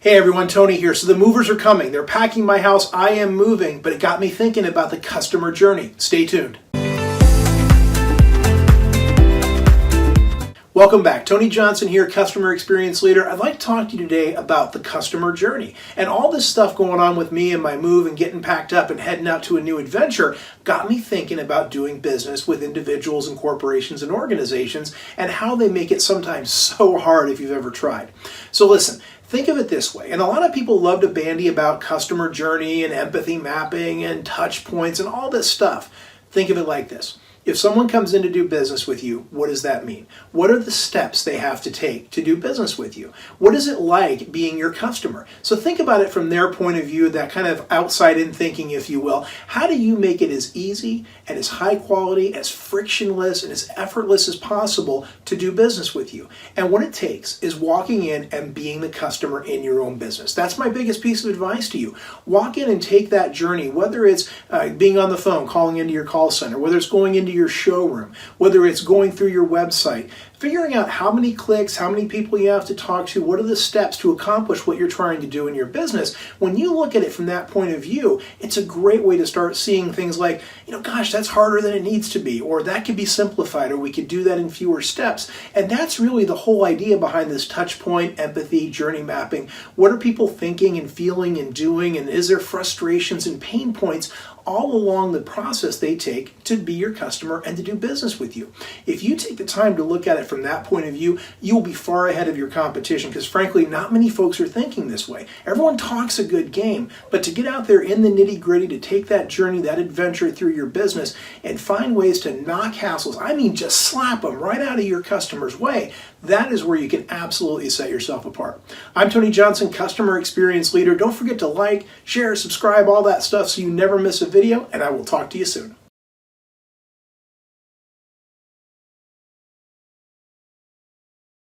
Hey everyone, Tony here. So the movers are coming. They're packing my house. I am moving, but it got me thinking about the customer journey. Stay tuned. Welcome back. Tony Johnson here, Customer Experience Leader. I'd like to talk to you today about the customer journey. And all this stuff going on with me and my move and getting packed up and heading out to a new adventure got me thinking about doing business with individuals and corporations and organizations and how they make it sometimes so hard if you've ever tried. So listen, think of it this way, and a lot of people love to bandy about customer journey and empathy mapping and touch points and all this stuff. Think of it like this. If someone comes in to do business with you, what does that mean? What are the steps they have to take to do business with you? What is it like being your customer? So think about it from their point of view, that kind of outside-in thinking, if you will. How do you make it as easy and as high quality, as frictionless and as effortless as possible to do business with you? And what it takes is walking in and being the customer in your own business. That's my biggest piece of advice to you. Walk in and take that journey, whether it's being on the phone, calling into your call center, whether it's going into your showroom, whether it's going through your website, figuring out how many clicks, how many people you have to talk to, what are the steps to accomplish what you're trying to do in your business. When you look at it from that point of view, it's a great way to start seeing things like, gosh, that's harder than it needs to be, or that could be simplified, or we could do that in fewer steps. And that's really the whole idea behind this touch point, empathy, journey mapping. What are people thinking and feeling and doing, and is there frustrations and pain points all along the process they take to be your customer and to do business with you? If you take the time to look at it from that point of view, you'll be far ahead of your competition, because frankly, not many folks are thinking this way. Everyone talks a good game, but to get out there in the nitty-gritty, to take that journey, that adventure through your business and find ways to knock hassles, I mean just slap them right out of your customer's way, that is where you can absolutely set yourself apart. I'm Tony Johnson, Customer Experience Leader. Don't forget to like, share, subscribe, all that stuff so you never miss a video, and I will talk to you soon.